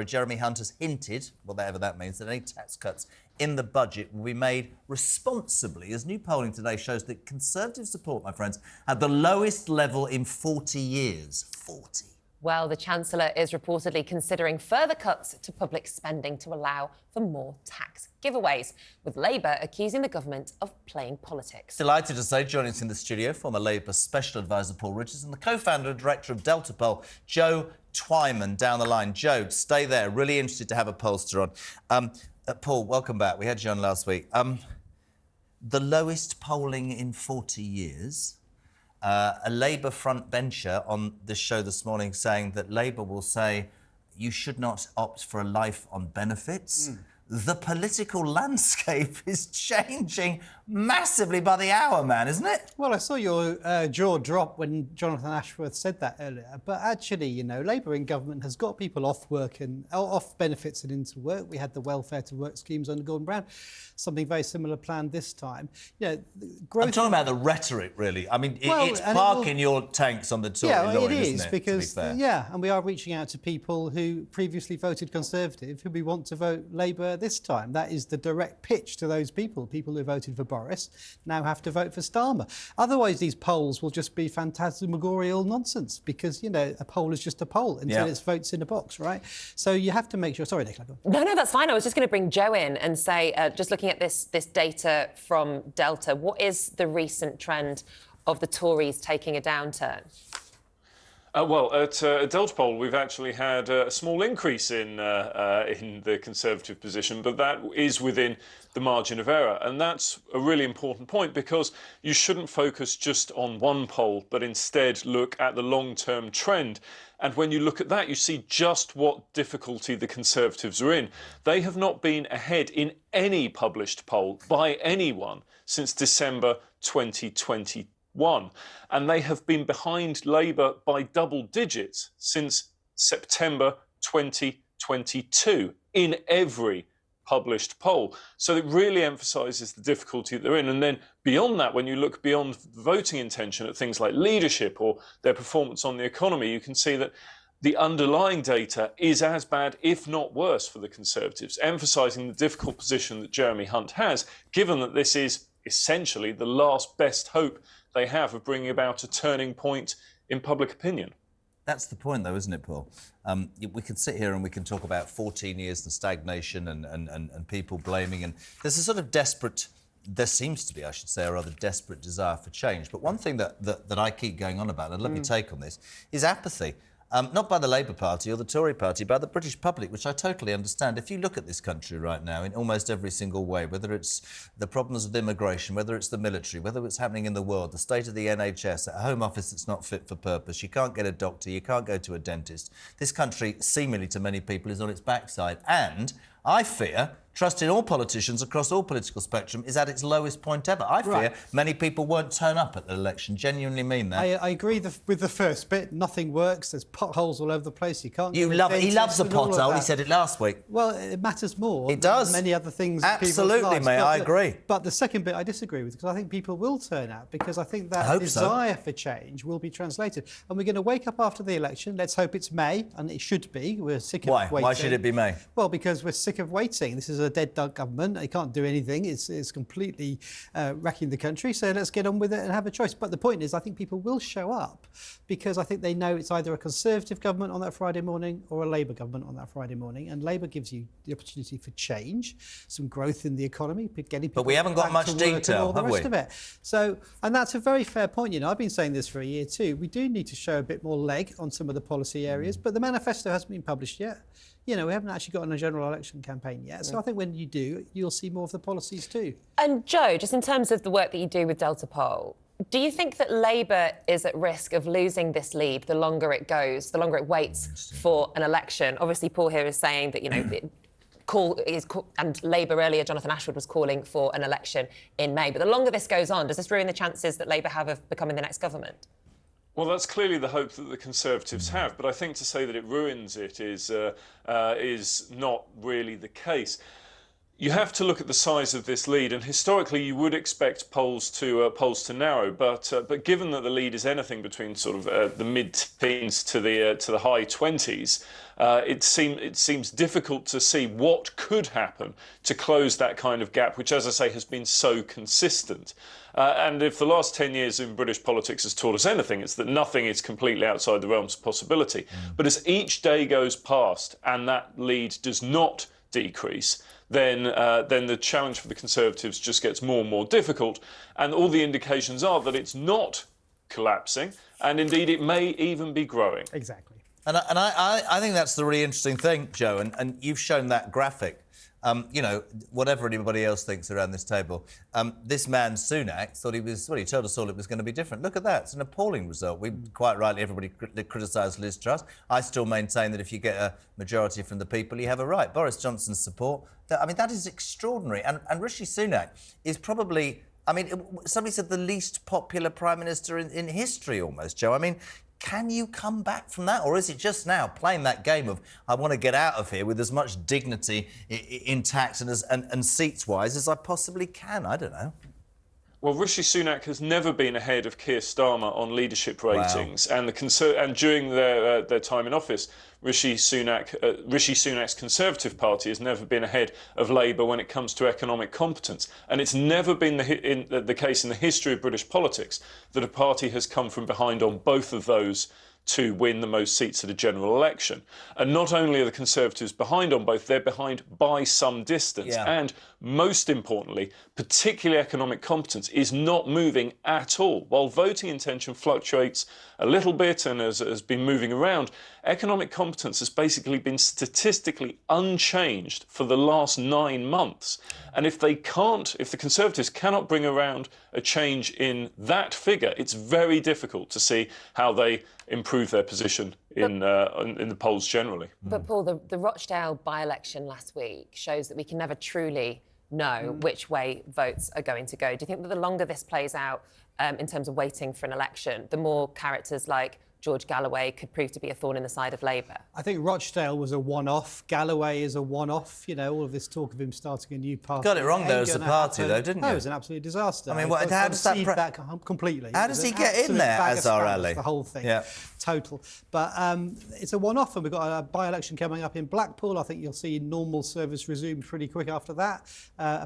Jeremy Hunt has hinted, whatever that means, that any tax cuts in the budget will be made responsibly, as new polling today shows that Conservative support, my friends, at the lowest level in 40 years. 40. Well, the Chancellor is reportedly considering further cuts to public spending to allow for more tax giveaways, with Labour accusing the government of playing politics. Delighted to say, joining us in the studio, former Labour Special Advisor Paul Richards and the co-founder and director of Delta Poll, Joe Twyman, down the line. Joe, stay there. Really interested to have a pollster on. Paul, welcome back. We had you on last week. The lowest polling in 40 years. A Labour frontbencher on this show this morning saying that Labour will say you should not opt for a life on benefits. The political landscape is changing massively by the hour, man, isn't it? Well, I saw your jaw drop when Jonathan Ashworth said that earlier. But actually, you know, Labour in government has got people off work and off benefits and into work. We had the welfare to work schemes under Gordon Brown. Something very similar planned this time. You know, growth. I'm talking about the rhetoric, really. I mean, it's parking your tanks on the Tory line, isn't it? Yeah, because, and we are reaching out to people who previously voted Conservative, who we want to vote Labour this time. That is the direct pitch to those people. People who voted for Boris now have to vote for Starmer. Otherwise, these polls will just be phantasmagorical nonsense because, you know, a poll is just a poll until it's votes in a box, right? So you have to make sure... Sorry, Nicola. No, that's fine. I was just going to bring Joe in and say, just looking at this data from Delta, what is the recent trend of the Tories taking a downturn? Well, at Delta Poll, we've actually had a small increase in the Conservative position, but that is within the margin of error. And that's a really important point because you shouldn't focus just on one poll, but instead look at the long-term trend. And when you look at that, you see just what difficulty the Conservatives are in. They have not been ahead in any published poll by anyone since December 2021. And they have been behind Labour by double digits since September 2022 in every published poll. So it really emphasises the difficulty that they're in. And then beyond that, when you look beyond voting intention at things like leadership or their performance on the economy, you can see that the underlying data is as bad, if not worse, for the Conservatives, emphasising the difficult position that Jeremy Hunt has, given that this is essentially the last best hope they have of bringing about a turning point in public opinion. That's the point, though, isn't it, Paul? We can sit here and we can talk about 14 years and stagnation and people blaming. And there's a sort of there seems to be, I should say, a rather desperate desire for change. But one thing that I keep going on about, and I'd love your take on this, is apathy. Not by the Labour Party or the Tory Party, by the British public, which I totally understand. If you look at this country right now in almost every single way, whether it's the problems with immigration, whether it's the military, whether it's happening in the world, the state of the NHS, a Home Office that's not fit for purpose, you can't get a doctor, you can't go to a dentist. This country, seemingly to many people, is on its backside. And I fear trust in all politicians across all political spectrum is at its lowest point ever. I fear many people won't turn up at the election. Genuinely mean that. I agree with the first bit. Nothing works. There's potholes all over the place. You can't. He loves a pothole. He said it last week. Well, it matters more. It does. Than many other things. Absolutely, mate. I agree. But the second bit I disagree with because I think people will turn out because I think that desire for change will be translated. And we're going to wake up after the election. Let's hope it's May, and it should be. We're sick of waiting. Why should it be May? Well, because we're sick of waiting. This is a dead duck government. They can't do anything. It's completely wrecking the country. So let's get on with it and have a choice. But the point is, I think people will show up because I think they know it's either a Conservative government on that Friday morning or a Labour government on that Friday morning. And Labour gives you the opportunity for change, some growth in the economy, getting people. But we haven't got much detail, have we? Of it. So, and that's a very fair point. You know, I've been saying this for a year too. We do need to show a bit more leg on some of the policy areas, but the manifesto hasn't been published yet. You know, we haven't actually got on a general election campaign yet. So I think when you do, you'll see more of the policies too. And Joe, just in terms of the work that you do with Delta Poll, do you think that Labour is at risk of losing this lead the longer it goes, the longer it waits for an election? Obviously, Paul here is saying that, you know, and Labour earlier, Jonathan Ashworth was calling for an election in May. But the longer this goes on, does this ruin the chances that Labour have of becoming the next government? Well, that's clearly the hope that the Conservatives have, but I think to say that it ruins it is not really the case. You have to look at the size of this lead, and historically you would expect polls to narrow, but given that the lead is anything between sort of the mid-teens to the high 20s, it seems difficult to see what could happen to close that kind of gap, which, as I say, has been so consistent. And if the last 10 years in British politics has taught us anything, it's that nothing is completely outside the realms of possibility. But as each day goes past and that lead does not decrease, then the challenge for the Conservatives just gets more and more difficult. And all the indications are that it's not collapsing, and indeed it may even be growing. Exactly. And I think that's the really interesting thing, Joe, and you've shown that graphic. You know, whatever anybody else thinks around this table, this man Sunak thought he told us all it was going to be different. Look at that, it's an appalling result. Quite rightly, everybody criticised Liz Truss. I still maintain that if you get a majority from the people, you have a right. Boris Johnson's support, that is extraordinary. And Rishi Sunak is probably, somebody said the least popular Prime Minister in history almost, Joe. Can you come back from that? Or is it just now playing that game of, I want to get out of here with as much dignity intact and seats-wise as I possibly can? I don't know. Well, Rishi Sunak has never been ahead of Keir Starmer on leadership ratings. Wow. And during their time in office, Rishi Sunak's Conservative Party has never been ahead of Labour when it comes to economic competence. And it's never been the case in the history of British politics that a party has come from behind on both of those to win the most seats at a general election. And not only are the Conservatives behind on both, they're behind by some distance. Yeah. And most importantly, particularly economic competence is not moving at all. While voting intention fluctuates a little bit and has been moving around, economic competence has basically been statistically unchanged for the last 9 months. And if the Conservatives cannot bring around a change in that figure, it's very difficult to see how they improve their position in the polls generally. But Paul, the Rochdale by-election last week shows that we can never truly know which way votes are going to go. Do you think that the longer this plays out in terms of waiting for an election, the more characters like George Galloway could prove to be a thorn in the side of Labour? I think Rochdale was a one-off. Galloway is a one-off. You know, all of this talk of him starting a new party. Got it wrong though as a party, though, didn't you? No, it was an absolute disaster. How does that completely? How does he get in there as our ally? The whole thing, total. But it's a one-off, and we've got a by-election coming up in Blackpool. I think you'll see normal service resumed pretty quick after that.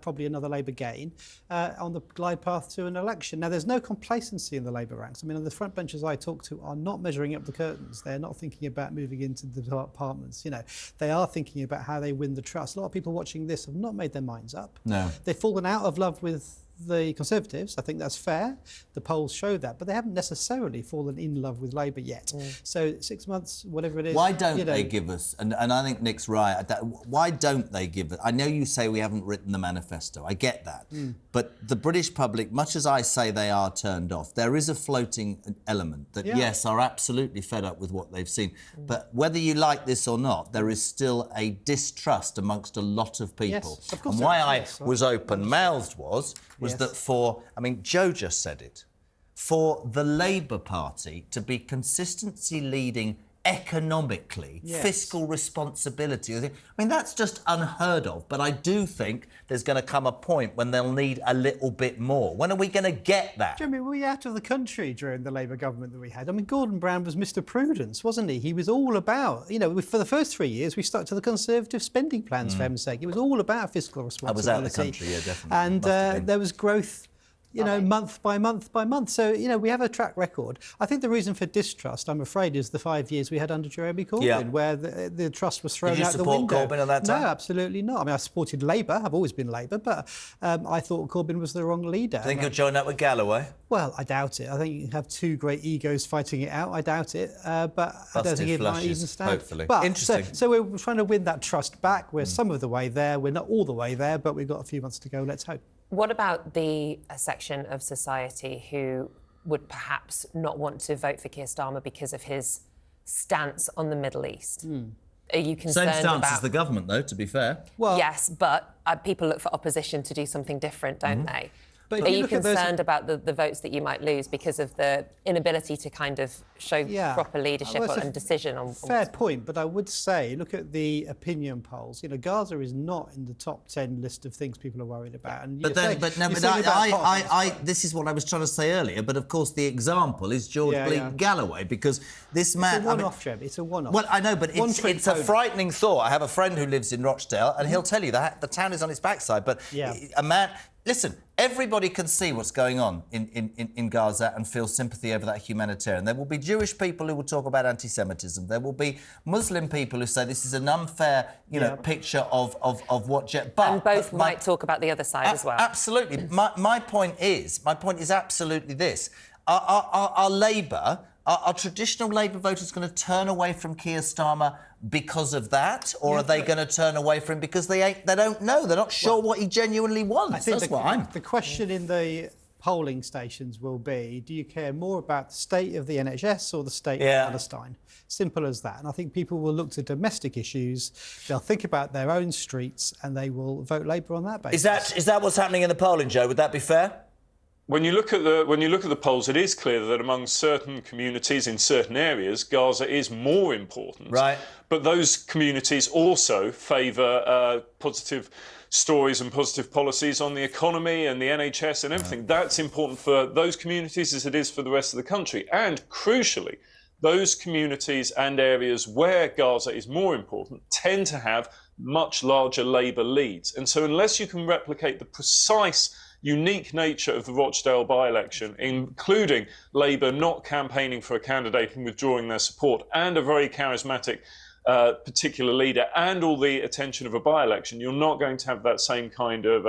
Probably another Labour gain on the glide path to an election. Now, there's no complacency in the Labour ranks. The front benches I talk to are not measuring up the curtains. They're not thinking about moving into the departments. You know, they are thinking about how they win the trust. A lot of people watching this have not made their minds up. No. They've fallen out of love with the Conservatives. I think that's fair. The polls show that, but they haven't necessarily fallen in love with Labour yet. So 6 months, whatever it is. Why don't they give us, and I think Nick's right, why don't they give us, I know you say we haven't written the manifesto, I get that, but the British public, much as I say they are turned off, there is a floating element that, yes, are absolutely fed up with what they've seen, but whether you like this or not, there is still a distrust amongst a lot of people. Yes, of course. And why I was open-mouthed was that Joe just said it, for the Labour Party to be consistently leading economically, fiscal responsibility, that's just unheard of. But I do think there's going to come a point when they'll need a little bit more. When are we going to get that? Jeremy, were we out of the country during the Labour government that we had? Gordon Brown was Mr Prudence, wasn't he? He was all about, for the first 3 years, we stuck to the Conservative spending plans, for heaven's sake. It was all about fiscal responsibility. I was out of the country, yeah, definitely. And there was growth, month by month by month. So, we have a track record. I think the reason for distrust, I'm afraid, is the 5 years we had under Jeremy Corbyn, where the trust was thrown out the window. Did you support Corbyn at that time? No, absolutely not. I supported Labour. I've always been Labour, but I thought Corbyn was the wrong leader. Do you think you'll join up with Galloway? Well, I doubt it. I think you have two great egos fighting it out. I doubt it. But I don't think it might even stand. Hopefully. But, interesting. So we're trying to win that trust back. We're some of the way there. We're not all the way there, but we've got a few months to go. Let's hope. What about a section of society who would perhaps not want to vote for Keir Starmer because of his stance on the Middle East? Are you concerned Same stance as the government, though, to be fair. Well, yes, but people look for opposition to do something different, don't they? But if Are you you look at those- concerned about the votes that you might lose because of the inability to kind of show proper leadership Well, that's and decision on fair point, but I would say, look at the opinion polls. You know, Gaza is not in the top 10 list of things people are worried about. And But this is what I was trying to say earlier. But of course, the example is George Bleak Galloway, because this man. It's a one-off, Jeb. It's a one-off. Well, I know, but it's a frightening thought. I have a friend who lives in Rochdale, and he'll tell you that the town is on its backside. But a man. Listen, everybody can see what's going on in Gaza and feel sympathy over that humanitarian. There will be Jewish people who will talk about anti-Semitism. There will be Muslim people who say this is an unfair, picture of what... And both might talk about the other side as well. Absolutely. My point is absolutely this. Are Labour... Are traditional Labour voters going to turn away from Keir Starmer because of that, or are they going to turn away from him because they don't know? They're not sure what he genuinely wants. I think That's the question in the polling stations will be: do you care more about the state of the NHS or the state of Palestine? Simple as that. And I think people will look to domestic issues. They'll think about their own streets, and they will vote Labour on that basis. Is that what's happening in the polling, Joe? Would that be fair? When you look at the polls, it is clear that among certain communities in certain areas, Gaza is more important. Right. But those communities also favour positive stories and positive policies on the economy and the NHS and everything. That's important for those communities as it is for the rest of the country. And crucially, those communities and areas where Gaza is more important tend to have much larger Labour leads. And so unless you can replicate the precise unique nature of the Rochdale by-election, including Labour not campaigning for a candidate and withdrawing their support, and a very charismatic particular leader, and all the attention of a by-election, you're not going to have that same kind of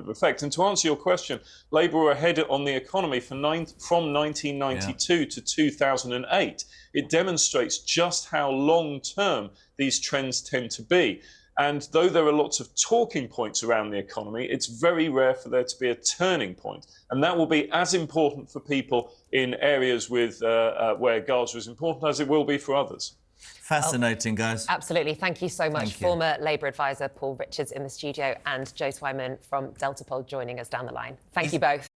effect. And to answer your question, Labour were ahead on the economy from 1992 to 2008. It demonstrates just how long-term these trends tend to be. And though there are lots of talking points around the economy, it's very rare for there to be a turning point. And that will be as important for people in areas with where Gaza is important as it will be for others. Fascinating, guys. Absolutely. Thank you so much. Former Labour advisor Paul Richards in the studio, and Joe Twyman from Delta Poll joining us down the line. Thank you both.